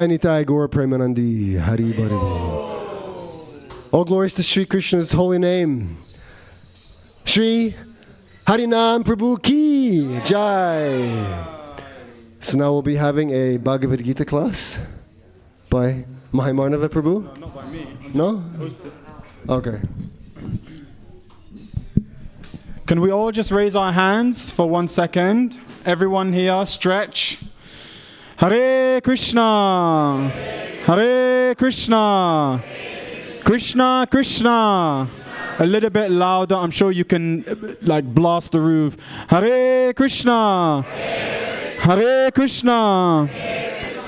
Nitai Gaur Premanandi Hari Bari. All glories to Sri Krishna's holy name. Sri Harinam Prabhu Ki Jai. So now we'll be having a Bhagavad Gita class by Mahimarnava Prabhu. No, not by me. No? Okay. Can we all just raise our hands for 1 second? Everyone here, stretch. Hare Krishna. Hare Krishna. Krishna Krishna. A little bit louder. I'm sure you can like blast the roof. Hare Krishna. Hare Krishna.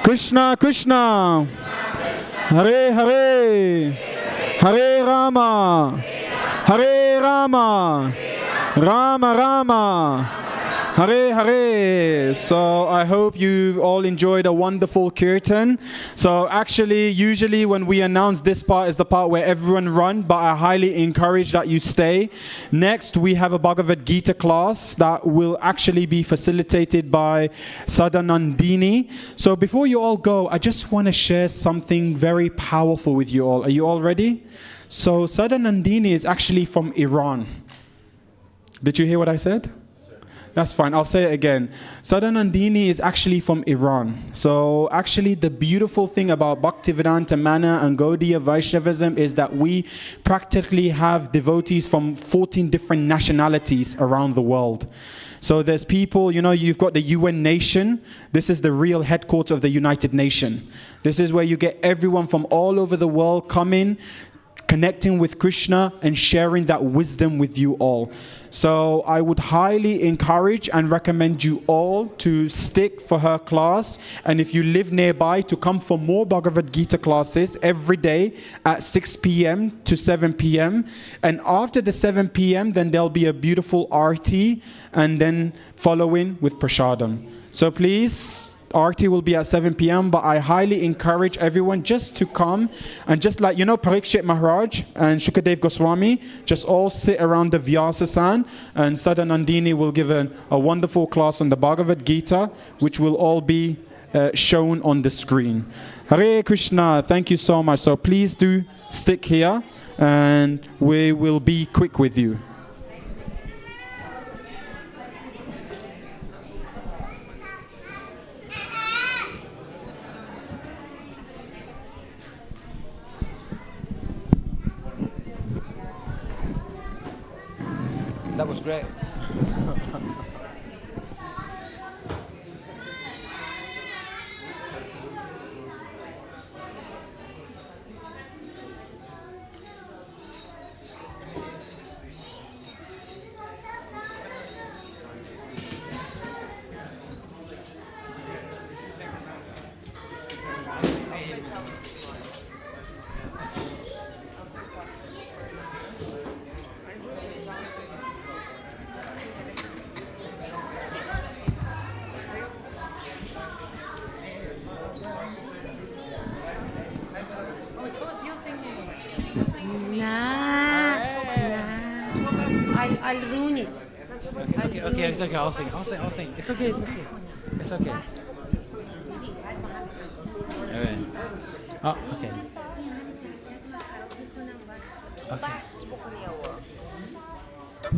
Krishna Krishna. Hare Hare. Hare Rama. Hare Rama. Rama Rama. Hare Hare. So I hope you all enjoyed a wonderful kirtan. So actually, usually when we announce this part is the part where everyone run, but I highly encourage that you stay. Next, we have a Bhagavad Gita class that will actually be facilitated by Sadanandini. So before you all go, I just want to share something very powerful with you all. Are you all ready? So Sadanandini is actually from Iran. Did you hear what I said? That's fine. I'll say it again. Sadanandini is actually from Iran. So actually the beautiful thing about Bhaktivedanta Manor and Gaudiya Vaishnavism is that we practically have devotees from 14 different nationalities around the world. So there's people, you know, you've got the UN nation. This is the real headquarters of the United Nations. This is where you get everyone from all over the world coming, connecting with Krishna and sharing that wisdom with you all. So I would highly encourage and recommend you all to stick for her class, and if you live nearby, to come for more Bhagavad Gita classes every day at 6 p.m. to 7 p.m. And after the 7 p.m. then there'll be a beautiful arti and then following with prasadam. So please, Arti will be at 7 p.m. But I highly encourage everyone just to come and just like, you know, Parikshit Maharaj and Shukadev Goswami, just all sit around the Vyasa-san, and Sadanandini will give a wonderful class on the Bhagavad Gita, which will all be shown on the screen. Hare Krishna, thank you so much. So please do stick here and we will be quick with you. That was great. I'll ruin it. Okay, it's okay. I'll sing. It's okay. It's okay. Oh, okay.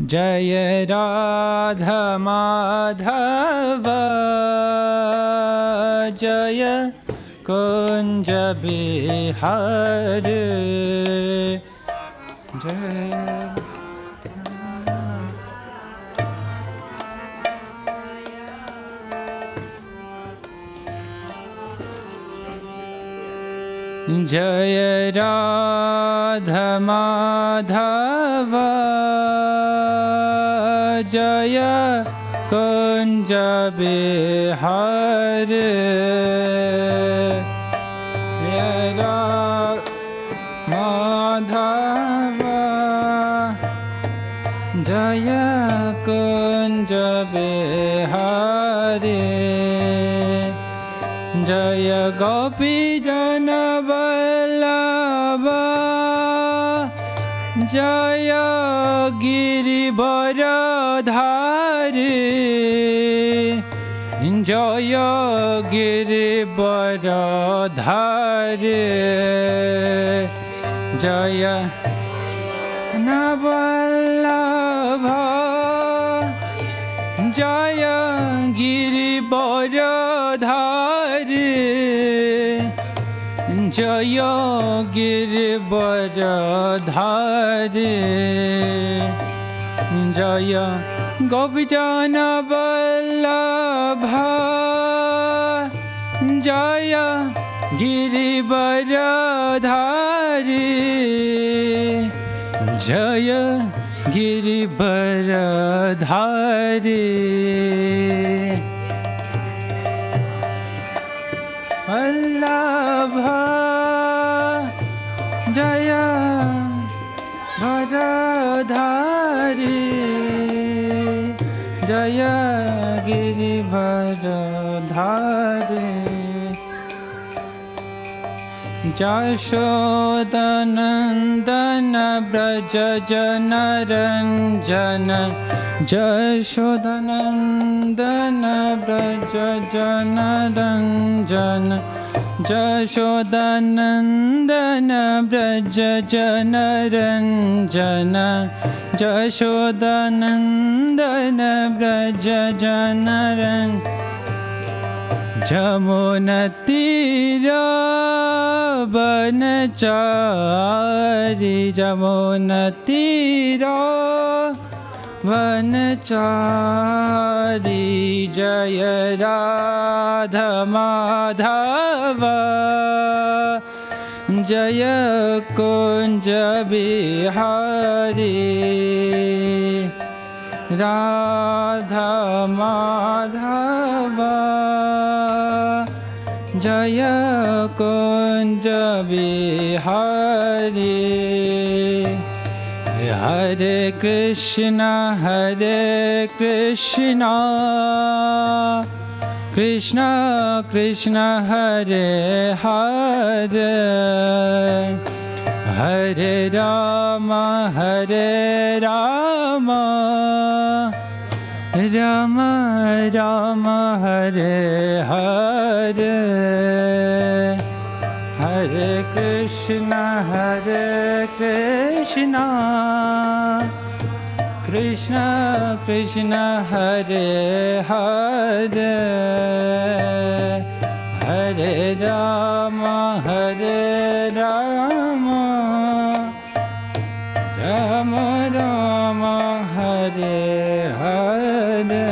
Jaya Radha Madhava Jaya Kunja Bihari Jaya Jaya Radha Madhava Jaya Kunja Bihari Jaya Madhava Jaya Kunja Bihari Jaya Gopi Jana Vallabha Jaya Girivara Dhari Jaya Girivaradhari Jaya Navallabha Jaya Girivaradhari Jaya Girivaradhari Jaya Gopijana Vallabha Jaya Girivaradhari Jaya Girivaradhari Vallabha Jaya Varadhari Jaya Girivaradhari Jashodanandana Braja Janaranjana Jashodanandana Braja Janaranjana Jashodanandana Braja Janaranjana Jashodanandana Braja Janaranjana Jamunatira Vanachari Jamunatira Vanachari Jaya Radha Madhava Jaya Kunja Bihari Radha Madhava Jaya Kunja Bihari Hare Krishna Krishna Krishna Hare Hare Hare Rama Rama Rama Hare Hare Hare Krishna Krishna Krishna Hare Hare Hare Rama Rama Rama Hare Hare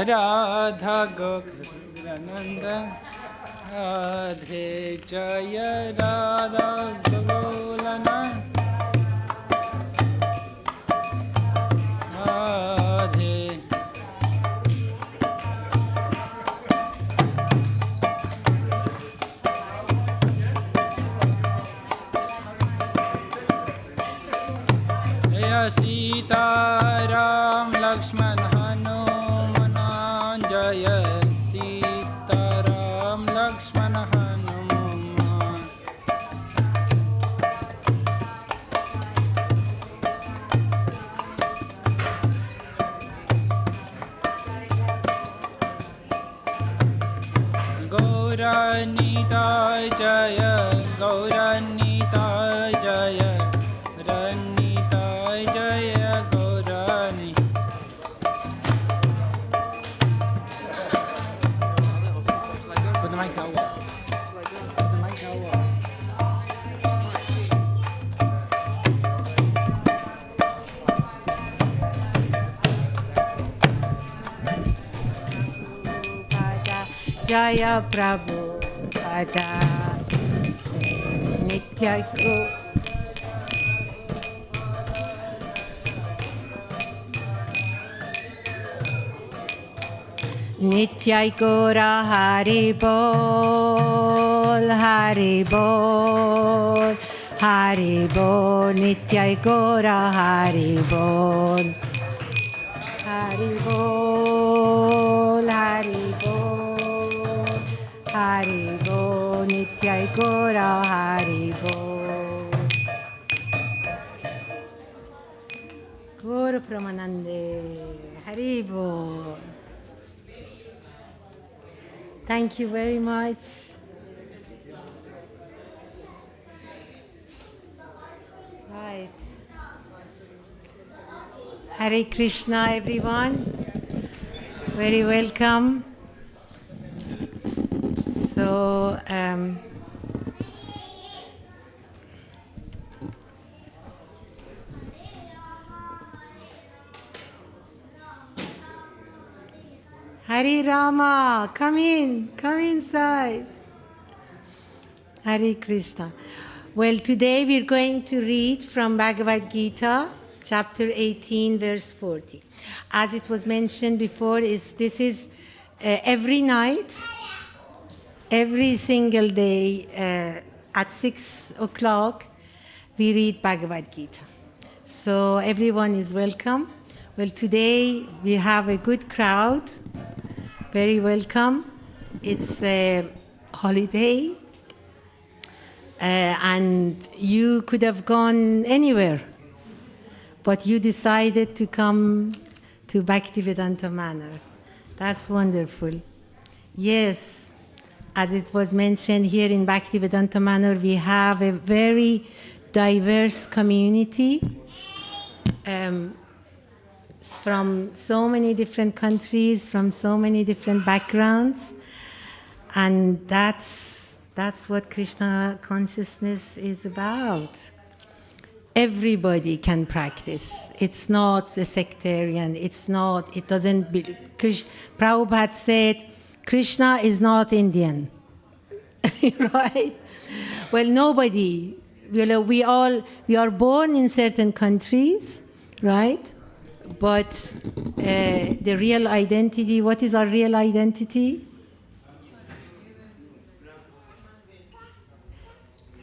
Radha Gokulananda Radhe Jaya Radha Gokulananda Radhe Jaya Sita Ram Lakshman Hanuman Jaya Sita Ram Lakshman Hanuman Gauranita Jaya Gauranita Jaya Ranita Jaya Gaurani Put the mic out. Put the mic out. Jaya Prabhupada Nitya Nityai Gora Hari Bol Hari Bol Hari Bol Nityai Gora Hari Bol Hari Bol Hari Bol Hari Bol Nityai Gora Hari Bol Pramanande. Haribo. Thank you very much. Right. Hare Krishna, everyone. Very welcome. So, Hare Rama, come inside. Hare Krishna. Well, today we're going to read from Bhagavad Gita, chapter 18, verse 40. As it was mentioned before, this is every night, every single day at 6 o'clock, we read Bhagavad Gita. So everyone is welcome. Well, today we have a good crowd. Very welcome. It's a holiday, and you could have gone anywhere, but you decided to come to Bhaktivedanta Manor. That's wonderful. Yes, as it was mentioned here in Bhaktivedanta Manor, we have a very diverse community from so many different countries, from so many different backgrounds, and that's what Krishna consciousness is about. Everybody can practice. It's not a sectarian. It doesn't be. Prabhupada said, Krishna is not Indian, right? Well, nobody. We are born in certain countries, right? But the real identity, what is our real identity?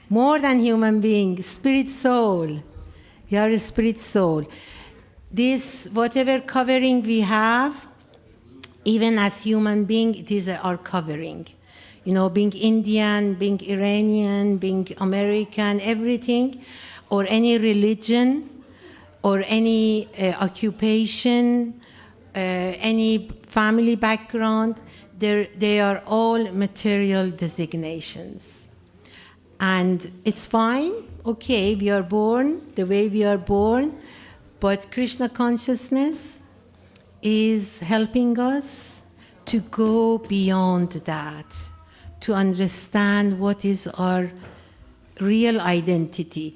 More than human being, spirit soul. We are a spirit soul. This, whatever covering we have, even as human being, it is our covering. Being Indian, being Iranian, being American, everything, or any religion, or any occupation, any family background, they are all material designations. And it's fine, okay, we are born the way we are born, but Krishna consciousness is helping us to go beyond that, to understand what is our real identity.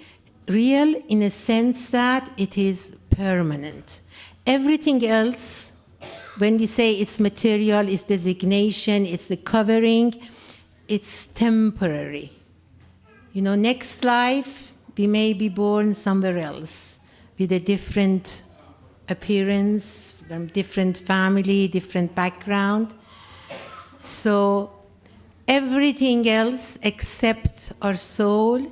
Real in a sense that it is permanent. Everything else, when we say it's material, it's designation, it's the covering, it's temporary. Next life, we may be born somewhere else with a different appearance, from different family, different background. So everything else except our soul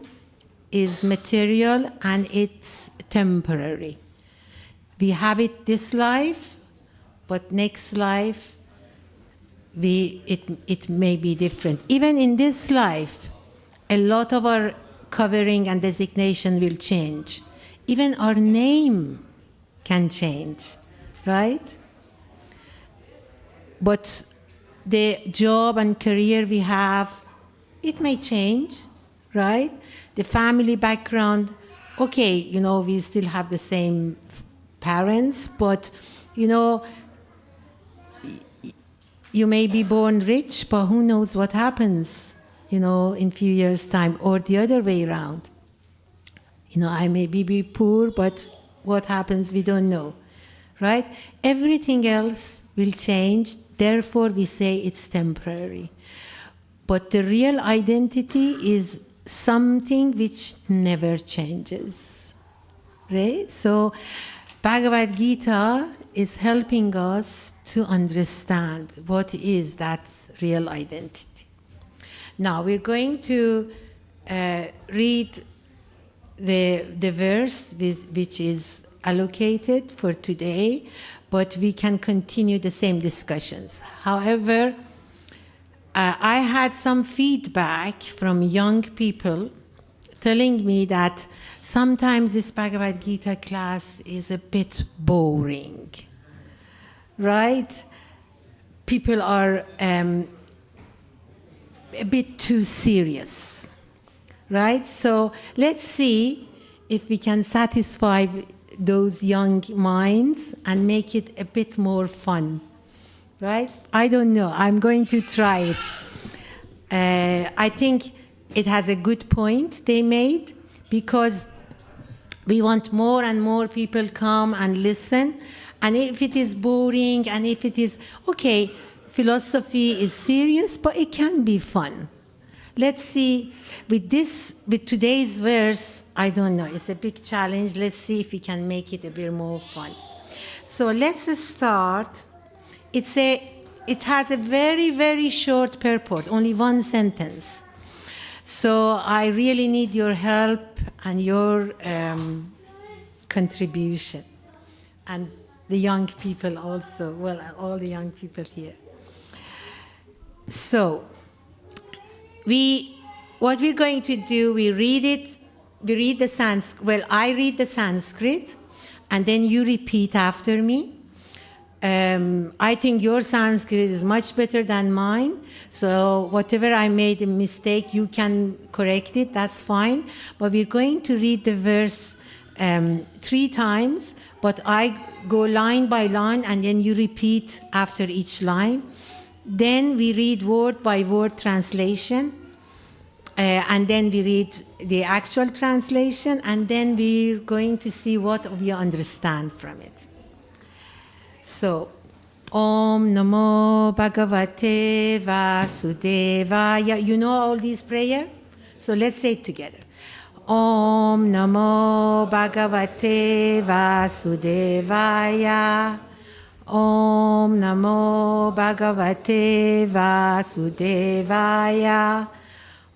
is material and it's temporary. We have it this life, but next life, it may be different. Even in this life, a lot of our covering and designation will change. Even our name can change, right? But the job and career we have, it may change, right? The family background, okay, we still have the same parents, but, you may be born rich, but who knows what happens, in a few years' time, or the other way around. I may be poor, but what happens, we don't know, right? Everything else will change, therefore we say it's temporary. But the real identity is something which never changes, right? So Bhagavad Gita is helping us to understand what is that real identity. Now we're going to read the verse which is allocated for today, but we can continue the same discussions. However, I had some feedback from young people telling me that sometimes this Bhagavad Gita class is a bit boring, right? People are a bit too serious, right? So let's see if we can satisfy those young minds and make it a bit more fun, right? I don't know. I'm going to try it. I think it has a good point they made, because we want more and more people come and listen. And if it is boring, and if it is, okay, philosophy is serious, but it can be fun. Let's see, with today's verse, I don't know, it's a big challenge. Let's see if we can make it a bit more fun. So let's start. It has a very, very short purport, only one sentence. So I really need your help and your contribution. And the young people also, well, all the young people here. So, what we're going to do, we read the Sanskrit, well, I read the Sanskrit, and then you repeat after me. I think your Sanskrit is much better than mine, so whatever I made a mistake, you can correct it, that's fine. But we're going to read the verse 3 times, but I go line by line, and then you repeat after each line. Then we read word by word translation, and then we read the actual translation, and then we're going to see what we understand from it. So, Om Namo Bhagavate Vasudevaya. You know all these prayers? So let's say it together. Om Namo Bhagavate Vasudevaya. Om Namo Bhagavate Vasudevaya.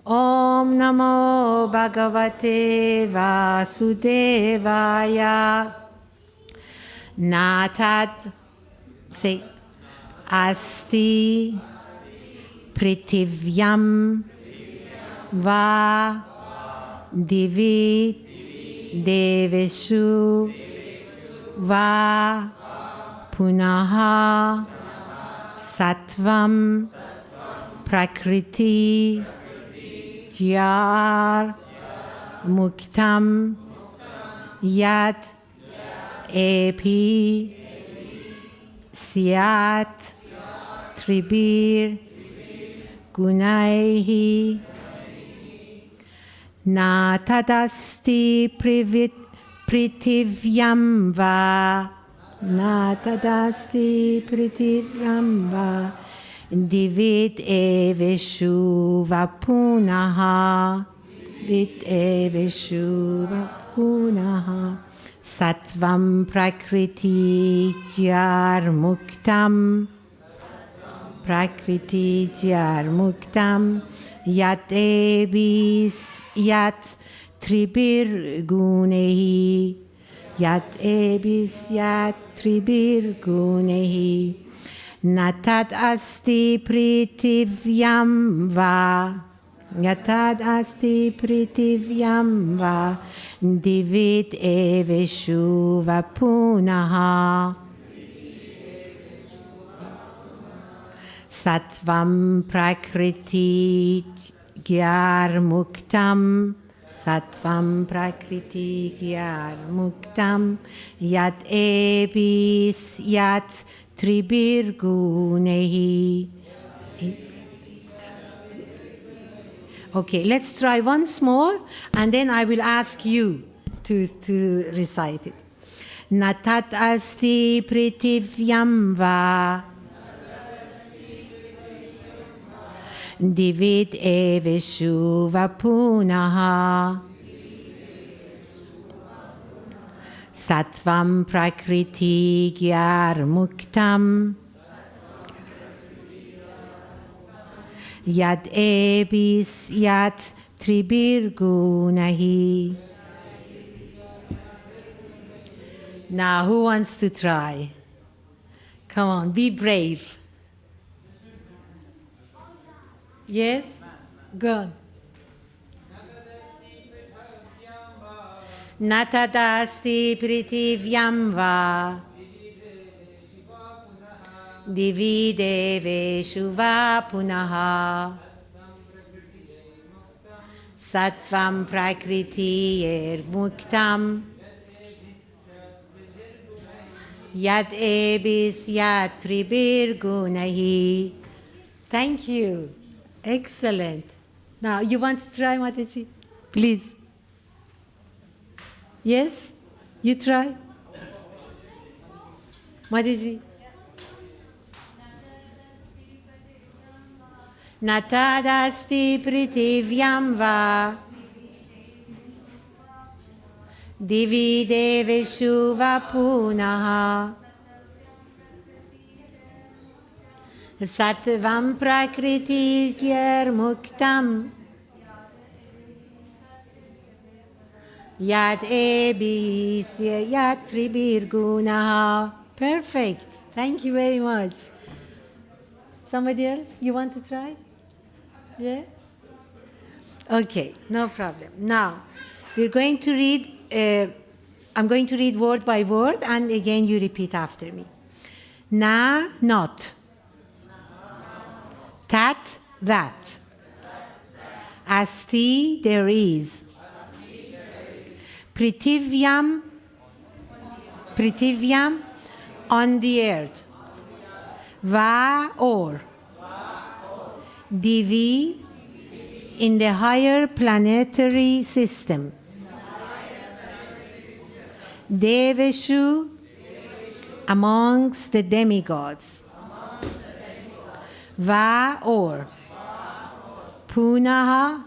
Om Namo Bhagavate Vasudevaya. Natad, say, Asti Pritivyam Va Divit Deveshu Va Punaha Sattvam Prakriti Jyar Muktam Yat Epi Syat Tribir Gunaihi Na Tadasti Pritivyam Va Na Tadasti Pritivyam Va Divit Eveshu Vapunaha Divit Eveshu Vapunaha Sattvam Prakriti Jyar Muktam Prakriti Jyar Muktam Yat Ebis Yat Tribir Gunehi Yat Ebis Yat Tribir Gunehi Natad Asti Pritivyam Va Yatad Asti Pritivyam Va Divit Eveshu Vapunaha Sattvam Prakriti Gyar Muktam Sattvam Prakriti Gyar Muktam Yat Ebis Yat Tribir Gunehi. Okay, let's try once more, and then I will ask you to recite it. Natat asti pritivyam va divit eveshu vapunaha sattvam prakriti gyar muktam Yad ebis yat tribir gunahi. Now, who wants to try? Come on, be brave. Yes? Go on. Natadasti pritivyam va divi deveshu va punaha sattvam prakriti muktam yad ebis yad tribir gunahi. Thank you. Excellent. Now, you want to try, Mataji? Please. Yes? You try? Mataji? Natadasti pritivyam va divi deveshu va punaha sattvam prakriti muktam yad ebis yad tribir gunaha. Perfect. Thank you very much. Somebody else? You want to try? Yeah? Okay, no problem. Now, we're going to read, I'm going to read word by word, and again you repeat after me. Na, not. Tat, that. Asti, there is. Pritivyam, on the earth. Va, or. Divi, in the higher planetary system. Deveshu, amongst the demigods. Va, or. Punaha,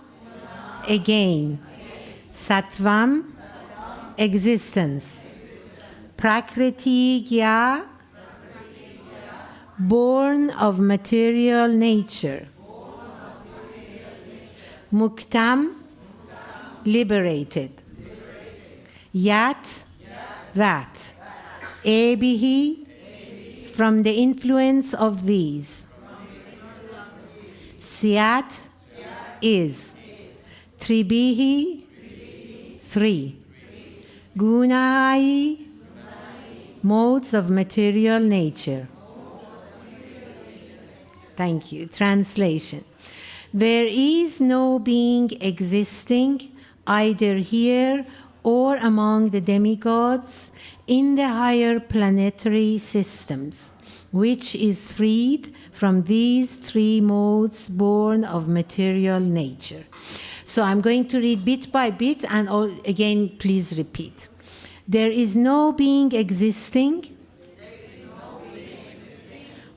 again. Sattvam, existence. Prakriti gya, born of material nature. Muktam, liberated. Yat, that. Ebihi, from the influence of these. Syat, is. Tribihi, three. Gunai, modes of material nature. Thank you. Translation. There is no being existing either here or among the demigods in the higher planetary systems, which is freed from these three modes born of material nature. So I'm going to read bit by bit, and again, please repeat. There is no being existing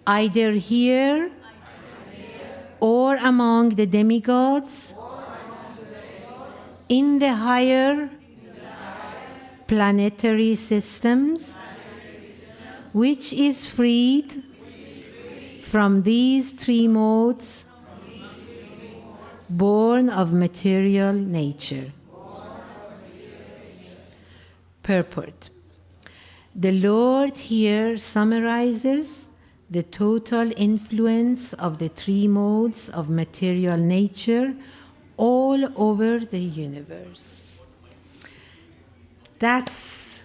either here or among the demigods in the higher planetary systems, which is freed from these three modes born of material nature. Purport. The Lord here summarizes the total influence of the three modes of material nature all over the universe. That's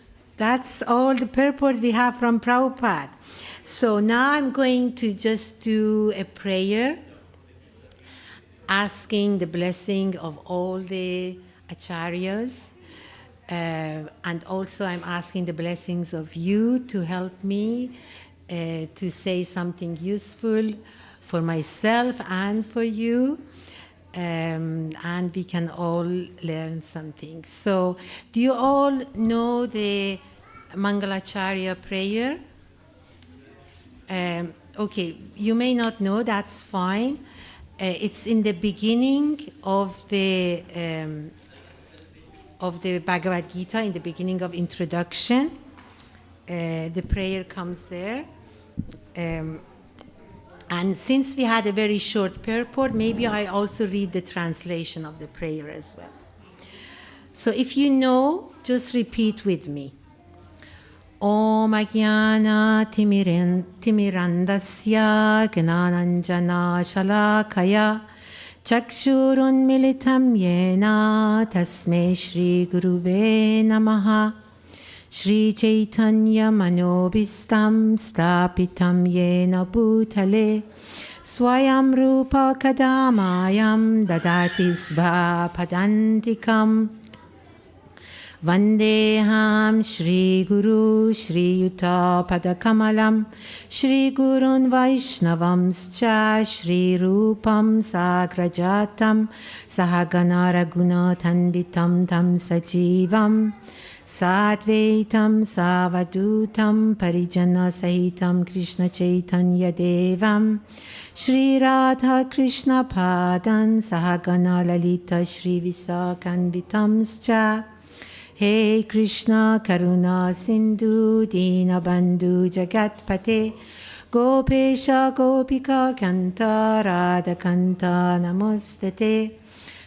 all the purport we have from Prabhupada. So now I'm going to just do a prayer asking the blessing of all the acharyas, and also I'm asking the blessings of you to help me to say something useful for myself and for you, and we can all learn something. So, do you all know the Mangalacharya prayer? Okay, you may not know, that's fine. It's in the beginning of the Bhagavad Gita, in the beginning of introduction. The prayer comes there. And since we had a very short purport, maybe I also read the translation of the prayer as well. So if you know, just repeat with me. Om Ajnana Timirandasya Gnananjana Shalakaya Chakshurunmilitam yena tasmai Shri Guruve namaha. Shri Chaitanya Manobhistam Stapitam Yena Bhutale Swayam Rupa Kadamayam Dadati Sva Padantikam Vandeham Shri Guru Shri Yuta Padakamalam Shri Gurun Vaishnavamscha Shri Rupam Sagrajatam Sahagana Raghunatanvitam Tam Sajivam Sadvaitam Savadutam Parijana Sahitam Krishna Chaitanya Devam Shri Radha Krishna Padan Sahagana Lalita Shri Visakanvitamscha Hey Krishna Karuna Sindhu Dina Bandhu Jagatpate Gopesha Gopika Kanta Radha Kanta Namostate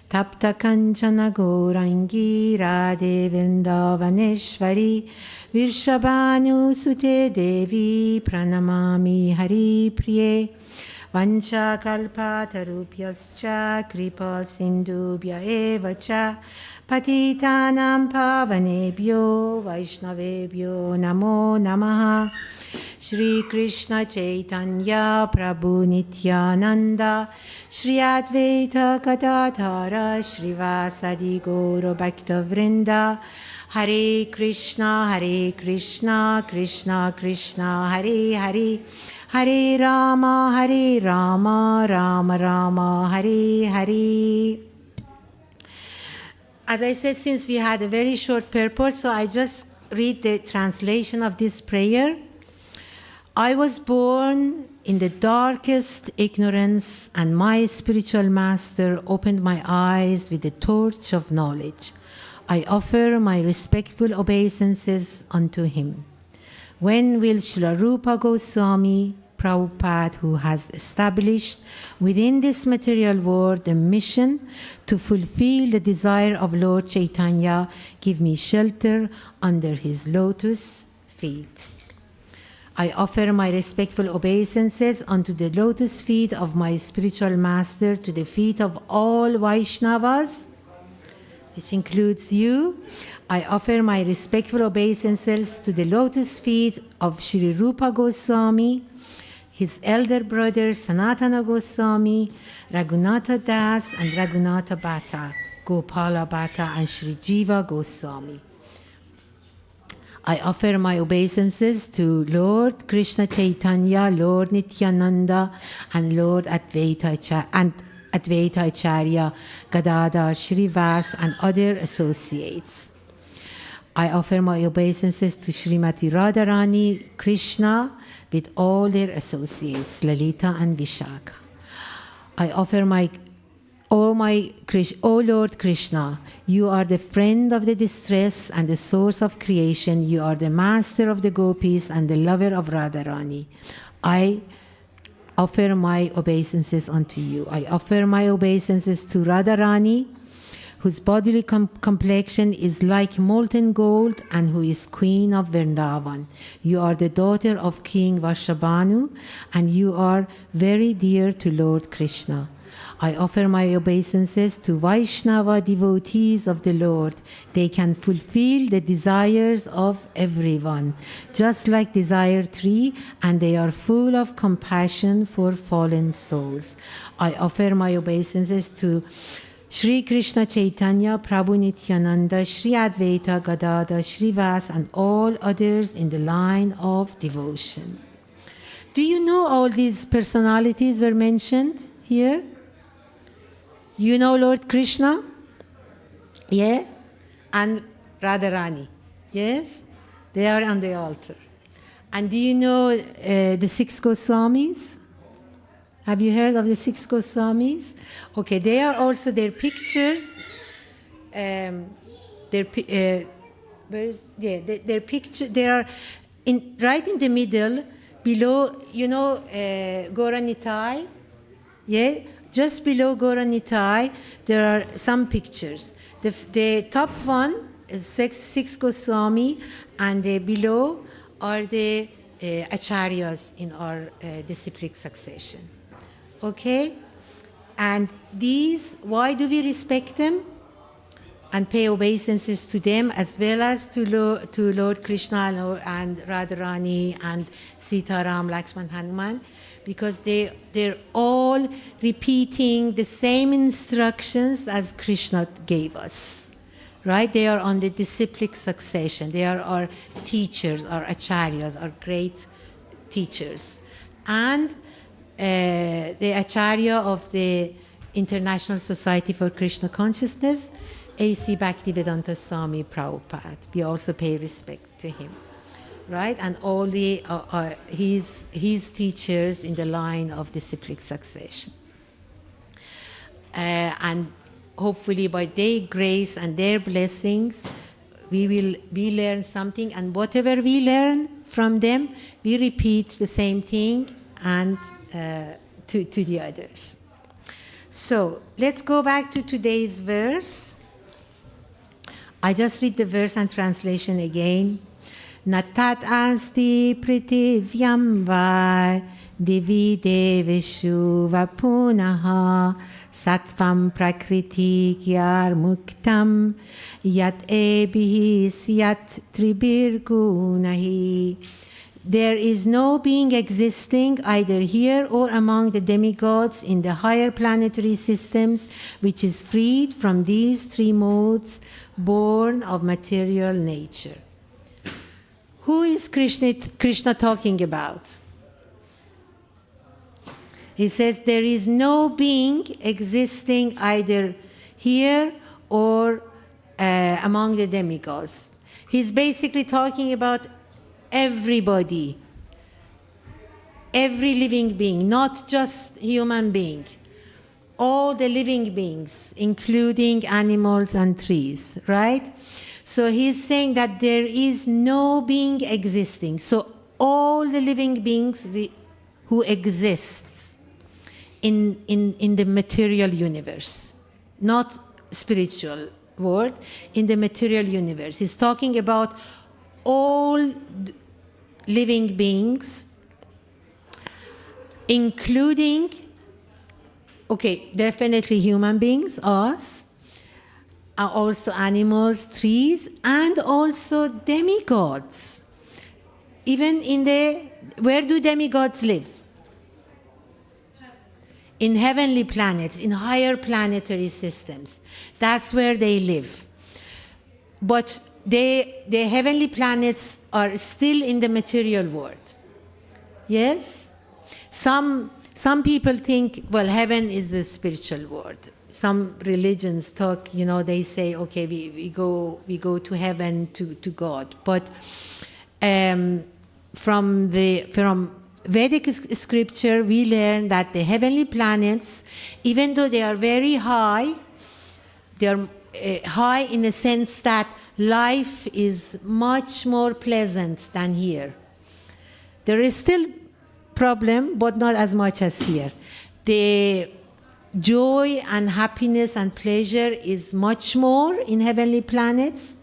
Tapta Kanchana Gourangi Radhe Vrindavaneshwari Virshabhanu Sute Devi Pranamami Hari Priye Vancha Kalpatarupyascha Kripa Sindhubhya Evacha Patitanam Pavanebhyo Vaishnavebhyo Namo Namaha Shri Krishna Chaitanya Prabhu Nityananda Shri Advaita Gadadhara Shri Vasadi Gaura Bhakta Vrinda Hare Krishna Krishna Krishna Hare Hare Hare Rama Rama Rama Hare Hare. As I said, since we had a very short purport, so I just read the translation of this prayer. I was born in the darkest ignorance, and my spiritual master opened my eyes with the torch of knowledge. I offer my respectful obeisances unto him. When will Srila Rupa Goswami Prabhupada, who has established within this material world the mission to fulfill the desire of Lord Chaitanya, give me shelter under his lotus feet? I offer my respectful obeisances unto the lotus feet of my spiritual master, to the feet of all Vaishnavas, which includes you. I offer my respectful obeisances to the lotus feet of Sri Rupa Goswami, his elder brothers Sanatana Goswami, Raghunatha Das, and Raghunatha Bhatta, Gopala Bhatta, and Sri Jiva Goswami. I offer my obeisances to Lord Krishna Chaitanya, Lord Nityananda, and Lord Advaita Acharya, Gadadhar, Srivas, and other associates. I offer my obeisances to Srimati Radharani, Krishna, with all their associates, Lalita and Vishaka. I offer O Lord Krishna, you are the friend of the distress and the source of creation. You are the master of the gopis and the lover of Radharani. I offer my obeisances unto you. I offer my obeisances to Radharani, whose bodily complexion is like molten gold and who is queen of Vrindavan. You are the daughter of King Varshabhanu, and you are very dear to Lord Krishna. I offer my obeisances to Vaishnava devotees of the Lord. They can fulfill the desires of everyone, just like desire tree, and they are full of compassion for fallen souls. I offer my obeisances to Shri Krishna Chaitanya, Prabhu Nityananda, Shri Advaita Gadadhar, Srivas, and all others in the line of devotion. Do you know all these personalities were mentioned here? You know Lord Krishna? Yeah? And Radharani? Yes? They are on the altar. And do you know the 6 Goswamis? Have you heard of the 6 Goswamis? Okay, they are also their pictures. Their picture. They are right in the middle, below. You know, Gauranitai. Yeah, just below Gauranitai, there are some pictures. The top one is 6 Goswami, and below are the acharyas in our disciplic succession. Okay? And these, why do we respect them and pay obeisances to them, as well as to Lord Krishna and Radharani and Sitaram, Lakshman, Hanuman? Because they're all repeating the same instructions as Krishna gave us, right? They are on the disciplic succession. They are our teachers, our acharyas, our great teachers. And the acharya of the International Society for Krishna Consciousness, A.C. Bhaktivedanta Swami Prabhupada. We also pay respect to him, right? And all the his teachers in the line of disciplic succession. And hopefully by their grace and their blessings, we learn something, and whatever we learn from them, we repeat the same thing and to the others. So let's go back to today's verse. I just read the verse and translation again. Natat asti pritivyam va divi deveshu va punaha sattvam prakriti kyar muktam yat ebihis yat tribir gunahi. There is no being existing either here or among the demigods in the higher planetary systems which is freed from these three modes born of material nature. Who is Krishna talking about? He says there is no being existing either here or among the demigods. He's basically talking about everybody, every living being, not just human being, all the living beings, including animals and trees, right? So he's saying that there is no being existing. So all the living beings who exists in the material universe, not spiritual world, in the material universe. He's talking about all living beings, including, definitely human beings, us, also animals, trees, and also demigods. Even where do demigods live? In heavenly planets, in higher planetary systems. That's where they live. But the heavenly planets are still in the material world. Yes? Some people think, well, heaven is the spiritual world. Some religions talk, they say, okay, we go to heaven, to God. But from Vedic scripture, we learn that the heavenly planets, even though they are very high, they are high in the sense that life is much more pleasant than here. There is still problem, but not as much as here. The joy and happiness and pleasure is much more in heavenly planets.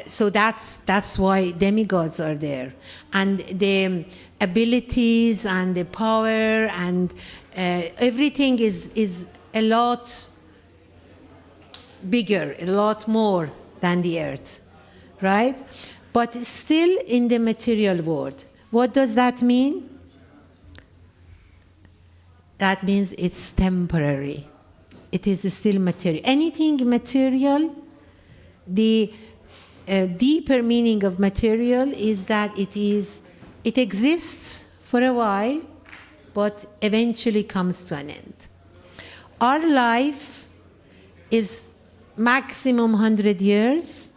So that's why demigods are there, and the abilities and the power and everything is a lot bigger, a lot more than the earth, right? But still in the material world. What does that mean? That means it's temporary. It is still material. Anything material, the deeper meaning of material is that it exists for a while, but eventually comes to an end. Our life is maximum 100 years,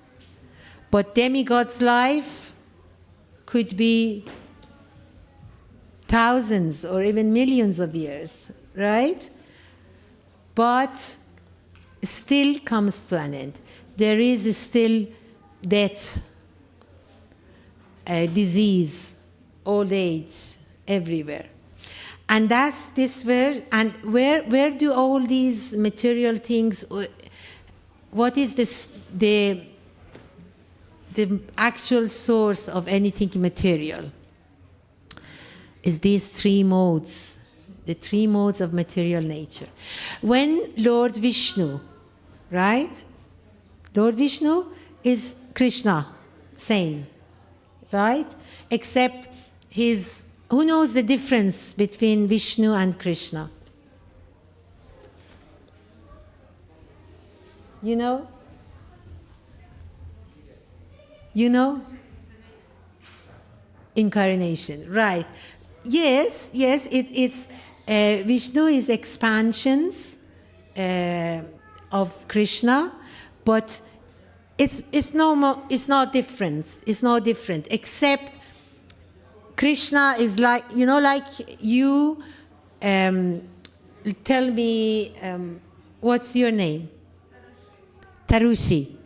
but demigod's life could be thousands or even millions of years, right? But still comes to an end. There is still death, disease, old age, everywhere. And that's this verse. And where do all these material things, what is the actual source of anything material? is these three modes, the three modes of material nature. When Lord Vishnu, right? Lord Vishnu is Krishna, same, right? Except who knows the difference between Vishnu and Krishna? You know? You know? Incarnation, right. Yes, it's Vishnu is expansions of Krishna, but it's not different. It's not different, except Krishna is like, like you, tell me, what's your name? Tarushi.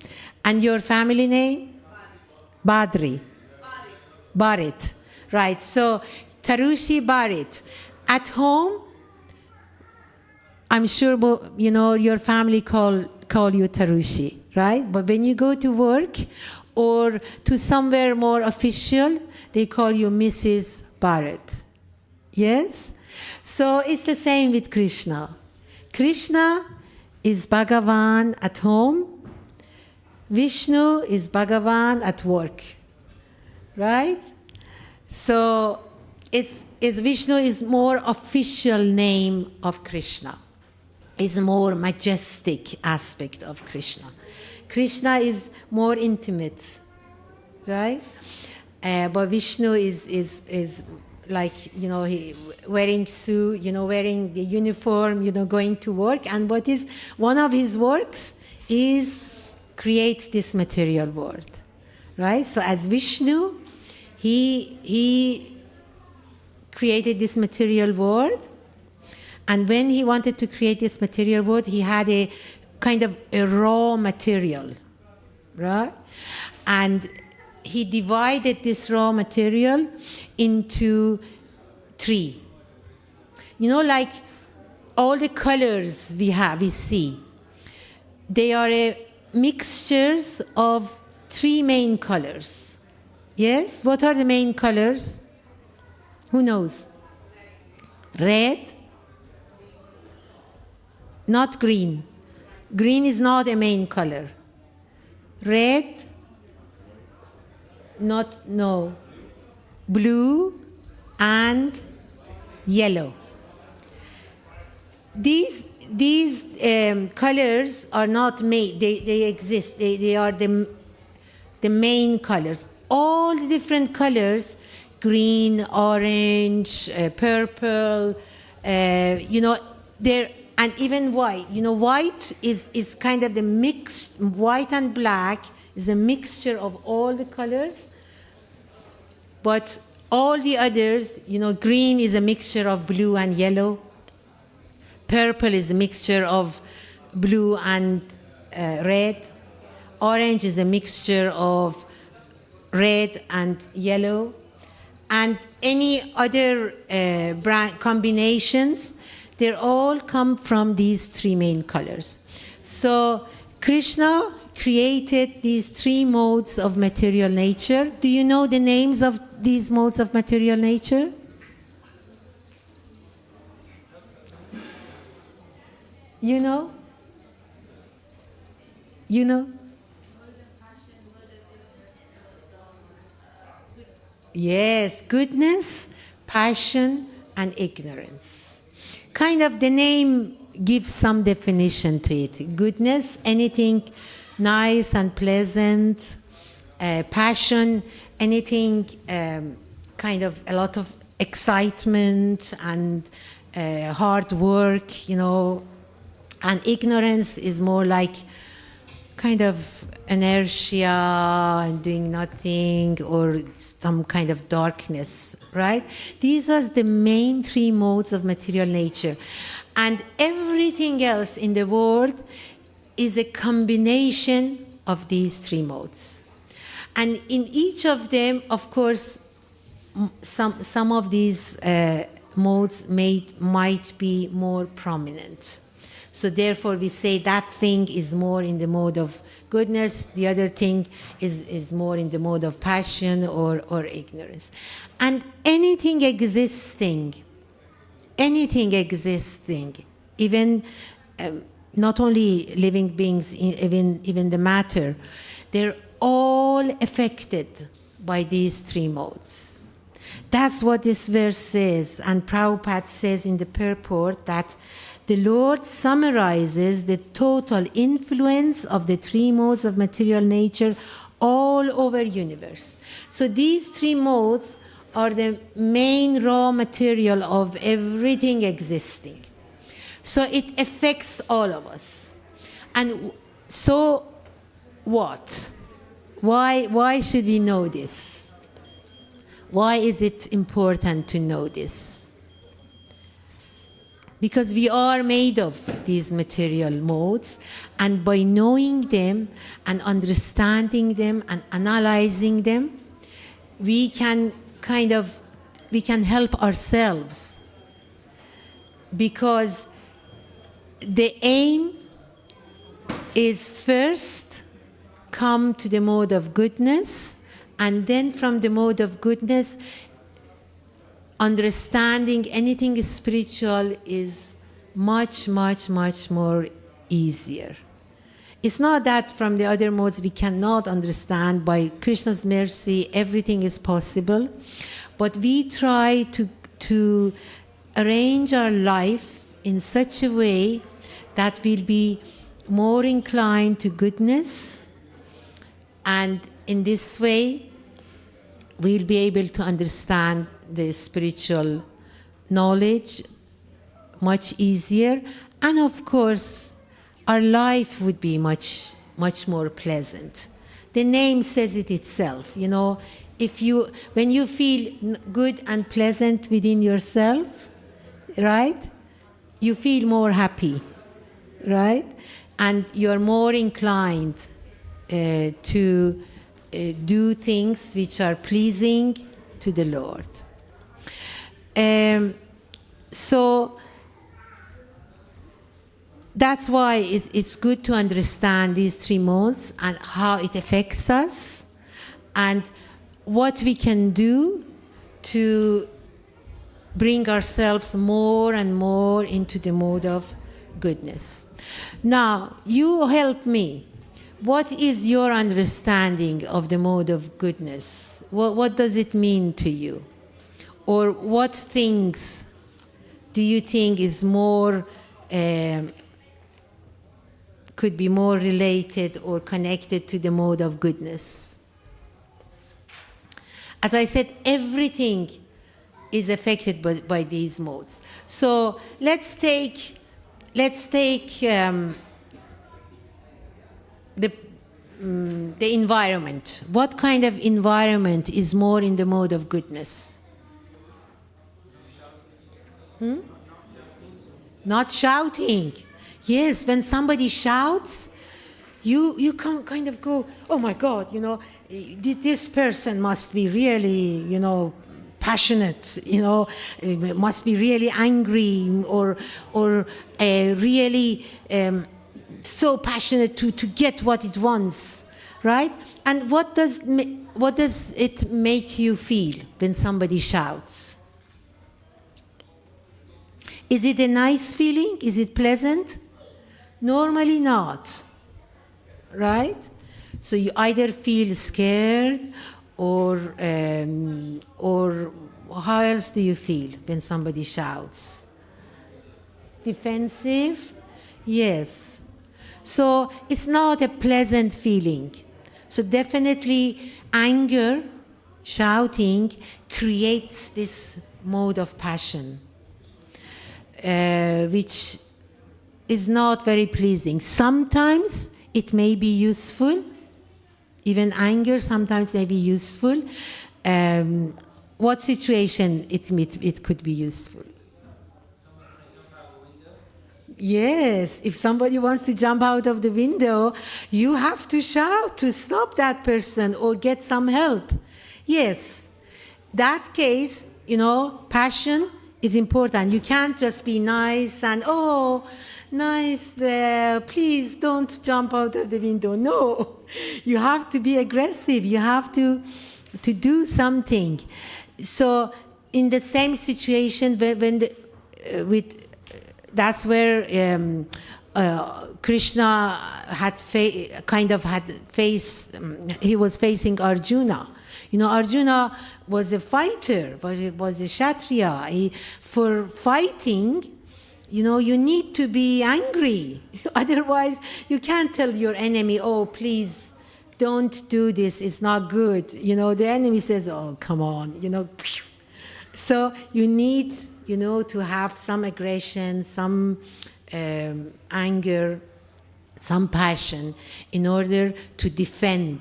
And your family name? Badri. Barit. Right, so Tarushi Barit. At home, I'm sure your family call you Tarushi, right? But when you go to work or to somewhere more official, they call you Mrs. Bharat. Yes? So it's the same with Krishna. Krishna is Bhagavan at home. Vishnu is Bhagavan at work. Right? So Vishnu is more official name of Krishna. It's more majestic aspect of Krishna. Krishna is more intimate, right? But Vishnu is like, he wearing suit, wearing the uniform, going to work. And one of his works is create this material world, right? So as Vishnu, he created this material world. And when he wanted to create this material world, he had a kind of a raw material, right? And he divided this raw material into three. Like all the colors we see, they are mixtures of three main colors. Yes? What are the main colors? Who knows? Red. Not green. Green is not a main color. Red. No. Blue and yellow. These colors are not made. They exist. They are the main colors. All the different colors, green, orange, purple, they're, and even white. White is kind of the mixed, white and black is a mixture of all the colors. But all the others, green is a mixture of blue and yellow. Purple is a mixture of blue and red. Orange is a mixture of red and yellow. And any other combinations, they all come from these three main colors. So Krishna created these three modes of material nature. Do you know the names of these modes of material nature? You know? Yes, goodness, passion, and ignorance. Kind of the name gives some definition to it. Goodness, anything nice and pleasant. Passion, anything kind of a lot of excitement and hard work, And ignorance is more like kind of inertia and doing nothing or some kind of darkness, right? These are the main three modes of material nature. And everything else in the world is a combination of these three modes. And in each of them, of course, some of these modes might be more prominent. So therefore we say that thing is more in the mode of goodness, the other thing is more in the mode of passion or ignorance. And anything existing, even not only living beings, even the matter, they're all affected by these three modes. That's what this verse says, and Prabhupada says in the purport that the Lord summarizes the total influence of the three modes of material nature all over universe. So these three modes are the main raw material of everything existing. So it affects all of us. And so what? Why should we know this? Why is it important to know this? Because we are made of these material modes, and by knowing them and understanding them and analyzing them, we can help ourselves. Because the aim is first come to the mode of goodness, and then from the mode of goodness, understanding anything spiritual is much, much, much more easier. It's not that from the other modes we cannot understand. By Krishna's mercy, everything is possible. But we try to arrange our life in such a way that we'll be more inclined to goodness. And in this way, we'll be able to understand the spiritual knowledge much easier. And of course, our life would be much, much more pleasant. The name says it itself. You know, when you feel good and pleasant within yourself, right, you feel more happy, right? And you're more inclined to do things which are pleasing to the Lord. So that's why it's good to understand these three modes and how it affects us and what we can do to bring ourselves more and more into the mode of goodness. Now, you help me. What is your understanding of the mode of goodness? What does it mean to you? Or what things do you think is more, could be more related or connected to the mode of goodness? As I said, everything is affected by these modes. So let's take the environment. What kind of environment is more in the mode of goodness? Not shouting. Yes, when somebody shouts, you can kind of go, oh my God, you know, this person must be really, you know, passionate, you know, must be really angry or really so passionate to get what it wants, right? And what does it make you feel when somebody shouts? Is it a nice feeling? Is it pleasant? Normally not, right? So you either feel scared or how else do you feel when somebody shouts? Defensive? Yes. So it's not a pleasant feeling. So definitely anger, shouting, creates this mode of passion, which is not very pleasing. Sometimes it may be useful. Even anger sometimes may be useful. What situation it could be useful? Yes, if somebody wants to jump out of the window, you have to shout to stop that person or get some help. Yes, that case, you know, passion is important. You can't just be nice and, oh, nice there, please don't jump out of the window. No, you have to be aggressive. You have to do something. So in the same situation, that's where Krishna had he was facing Arjuna. You know, Arjuna was a fighter, was a Kshatriya. For fighting, you know, you need to be angry. Otherwise, you can't tell your enemy, oh, please, don't do this, it's not good. You know, the enemy says, oh, come on, you know. So you need, you know, to have some aggression, some anger, some passion in order to defend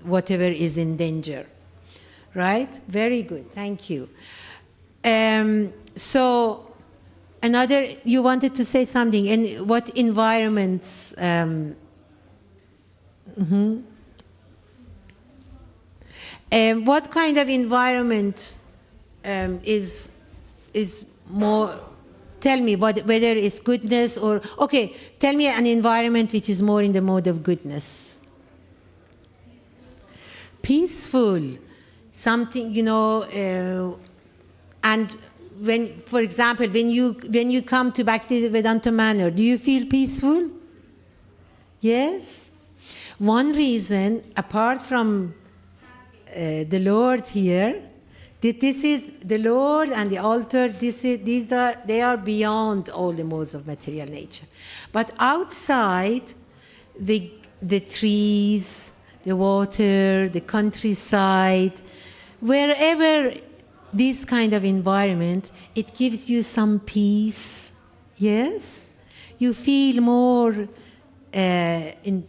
whatever is in danger. Right? Very good. Thank you. So another, you wanted to say something. In what environments? What kind of environment is more? Tell me whether it's goodness or okay. Tell me an environment which is more in the mode of goodness. Peaceful, something, you know, and when, for example, when you come to Bhaktivedanta Manor, do you feel peaceful? Yes. One reason, apart from the Lord here, that this is the Lord and the altar. They are beyond all the modes of material nature, but outside, the trees, the water, the countryside, wherever this kind of environment, it gives you some peace. Yes, you feel more in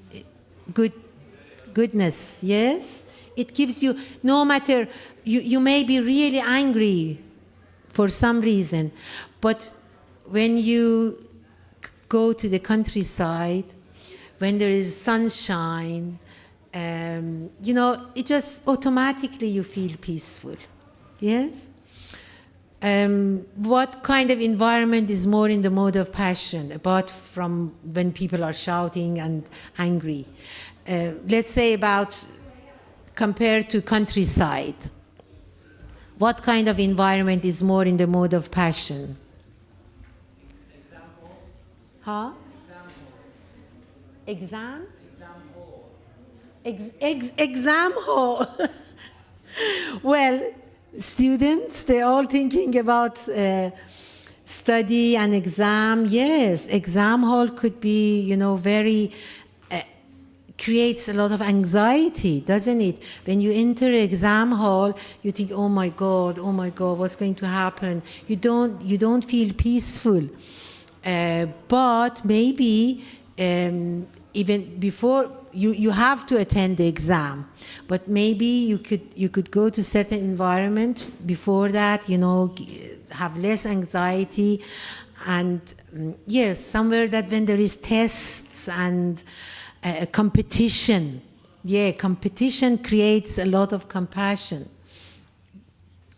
goodness. Yes, it gives you, no matter, you may be really angry for some reason, but when you go to the countryside, when there is sunshine, you know, it just automatically you feel peaceful. Yes? What kind of environment is more in the mode of passion, apart from when people are shouting and angry? Let's say compared to countryside. What kind of environment is more in the mode of passion? Example. Huh? Example. Exam hall. Exam hall. Well, students, they're all thinking about study and exam. Yes, exam hall could be, you know, very, creates a lot of anxiety, doesn't it? When you enter exam hall, you think, oh my God, what's going to happen? You don't feel peaceful. But maybe even before, you have to attend the exam, but maybe you could go to certain environment before that, you know, have less anxiety, and yes, somewhere that when there is tests and competition, competition creates a lot of compassion,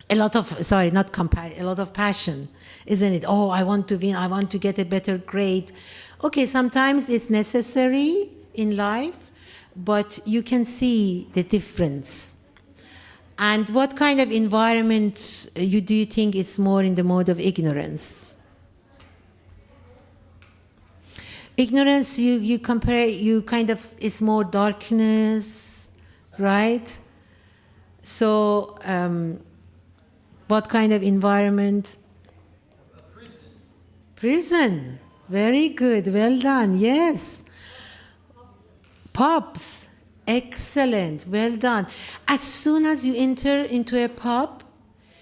a lot of passion, isn't it? Oh, I want to win, I want to get a better grade. Okay, sometimes it's necessary in life, but you can see the difference. And what kind of environment do you think it's more in the mode of ignorance? Ignorance, you compare, it's more darkness, right? So, what kind of environment? Prison. Very good, well done, yes. Pubs, excellent, well done. As soon as you enter into a pub,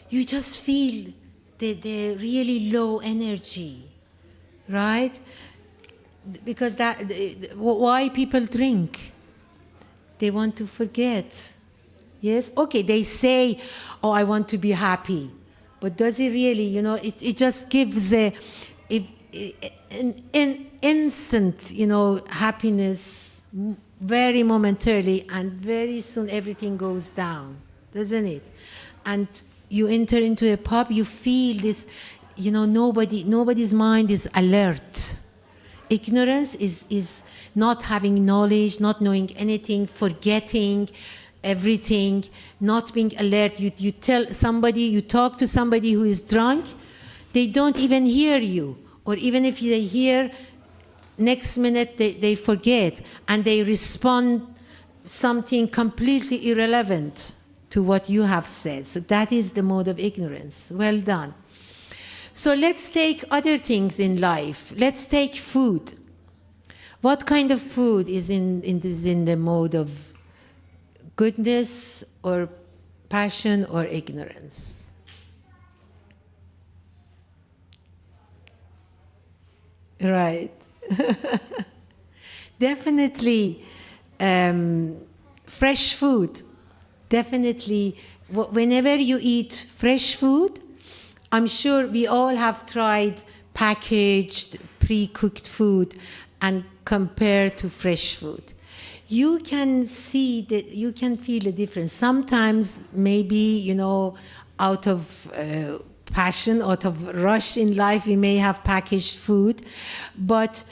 you just feel the really low energy, right? Because why people drink? They want to forget. Yes, okay, they say, oh, I want to be happy. But does it really, you know, it just gives an instant, you know, happiness, very momentarily, and very soon everything goes down, doesn't it? And you enter into a pub, you feel this, nobody's mind is alert. Ignorance is not having knowledge, not knowing anything, forgetting everything, not being alert. You talk to somebody who is drunk, they don't even hear you. Or even if they hear, next minute they forget and they respond something completely irrelevant to what you have said. So that is the mode of ignorance. Well done. So let's take other things in life. Let's take food. What kind of food is in the mode of goodness or passion or ignorance? Right. Definitely fresh food. Definitely, whenever you eat fresh food, I'm sure we all have tried packaged, pre-cooked food and compared to fresh food. You can see that, you can feel the difference. Sometimes maybe, out of passion, out of rush in life, we may have packaged food, but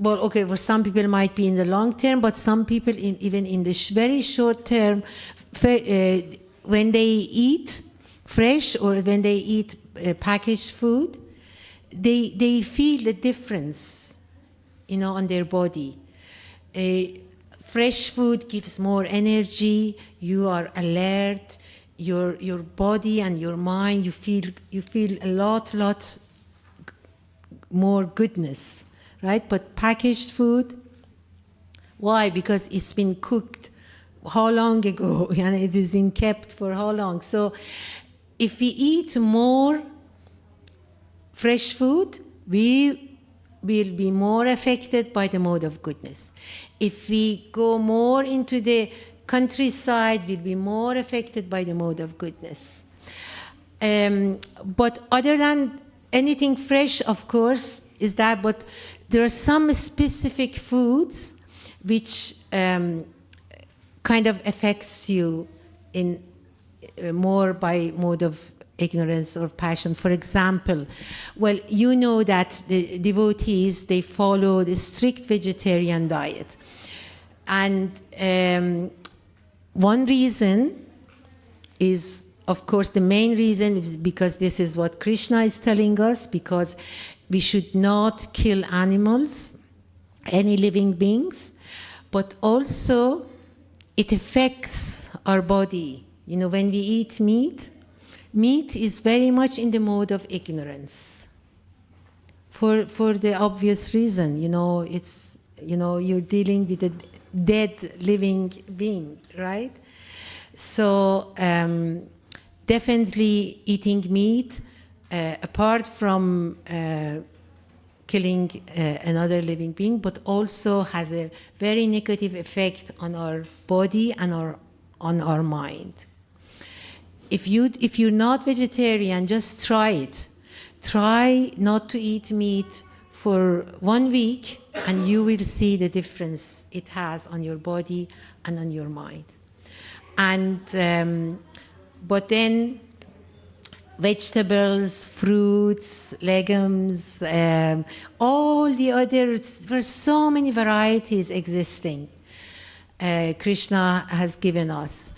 for some people it might be in the long term, but some people even in the very short term, when they eat fresh or when they eat packaged food, they feel the difference, on their body. Fresh food gives more energy. You are alert. Your body and your mind, you feel a lot more goodness, right? But packaged food, why? Because it's been cooked how long ago, and it is been kept for how long? So if we eat more fresh food, we will be more affected by the mode of goodness. If we go more into the countryside, we'll be more affected by the mode of goodness. But other than anything fresh, of course, but there are some specific foods which kind of affects you in more by mode of ignorance or passion. For example, you know that the devotees, they follow the strict vegetarian diet. And one reason is, of course, the main reason is because this is what Krishna is telling us, because we should not kill animals, any living beings, but also it affects our body. When we eat meat is very much in the mode of ignorance. For the obvious reason, it's, you're dealing with a dead living being, right? So definitely eating meat, apart from killing another living being, but also has a very negative effect on our body and on our mind. If you're not vegetarian, just try it. Try not to eat meat for 1 week, and you will see the difference it has on your body and on your mind. And but then vegetables, fruits, legumes, all the others, there's so many varieties existing. Krishna has given us.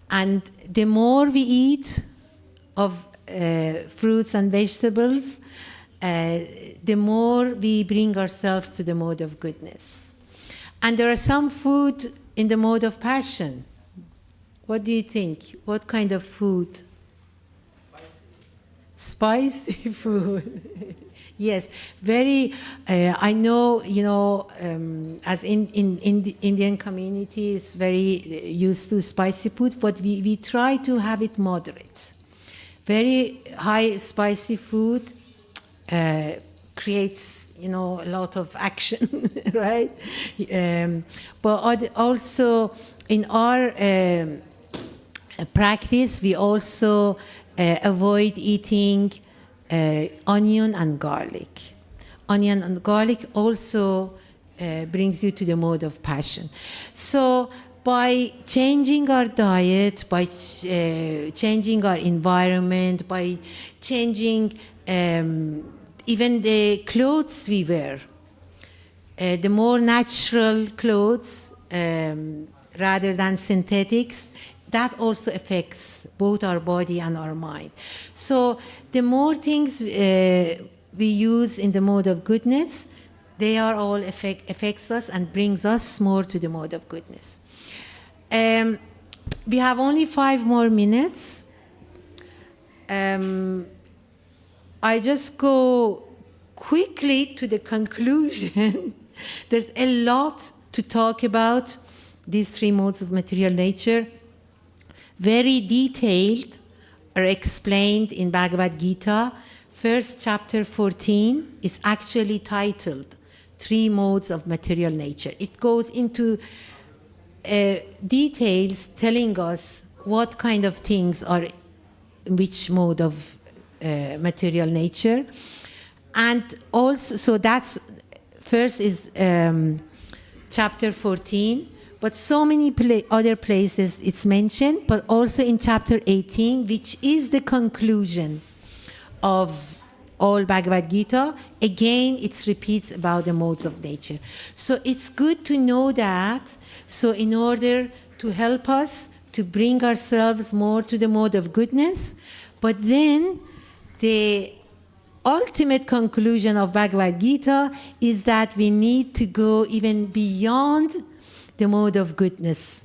And the more we eat of fruits and vegetables, the more we bring ourselves to the mode of goodness. And there are some food in the mode of passion. What do you think? What kind of food? Spicy food. Yes, very. I know, as in the Indian community, it's very used to spicy food, but we try to have it moderate. Very high spicy food creates, a lot of action, right? But also in our practice, we also avoid eating onion and garlic. Onion and garlic also brings you to the mode of passion. So, by changing our diet, by changing our environment, by changing even the clothes we wear, the more natural clothes rather than synthetics, that also affects both our body and our mind. So the more things we use in the mode of goodness, they are all affects us and brings us more to the mode of goodness. We have only 5 more minutes. I just go quickly to the conclusion. There's a lot to talk about these 3 modes of material nature. Very detailed are explained in Bhagavad Gita. First chapter 14 is actually titled 3 modes of material nature. It goes into details telling us what kind of things are in which mode of material nature. And also, so that's first is chapter 14, but so many other places it's mentioned, but also in chapter 18, which is the conclusion of all Bhagavad Gita. Again, it repeats about the modes of nature. So it's good to know that. So in order to help us to bring ourselves more to the mode of goodness, but then the ultimate conclusion of Bhagavad Gita is that we need to go even beyond the mode of goodness.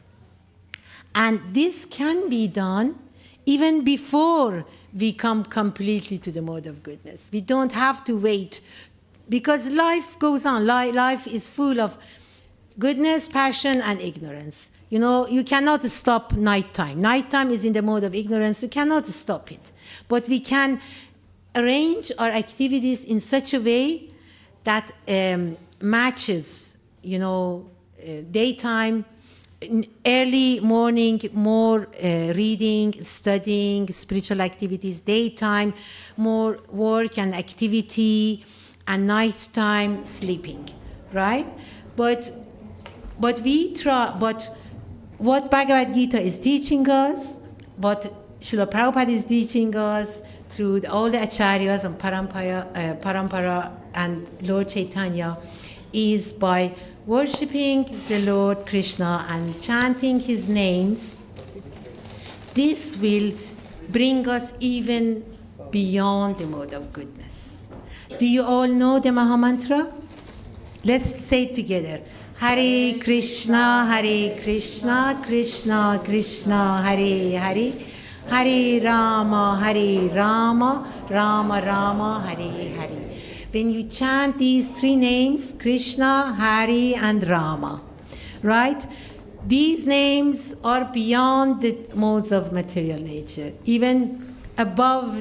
And this can be done even before we come completely to the mode of goodness. We don't have to wait, because life goes on. Life is full of goodness, passion, and ignorance. You know, you cannot stop nighttime. Nighttime is in the mode of ignorance. You cannot stop it. But we can arrange our activities in such a way that matches, you know, daytime, early morning, more reading, studying, spiritual activities, daytime, more work and activity, and nighttime, sleeping, right? But we try, but what Bhagavad Gita is teaching us, what Srila Prabhupada is teaching us through all the acharyas and parampara and Lord Chaitanya, is by worshipping the Lord Krishna and chanting his names. This will bring us even beyond the mode of goodness. Do you all know the Mahamantra? Let's say it together. Hare Krishna, Krishna Krishna, Hare Hare, Hare Rama, Rama Rama, Hare Hare. When you chant these 3 names, Krishna, Hari, and Rama, right? These names are beyond the modes of material nature, even above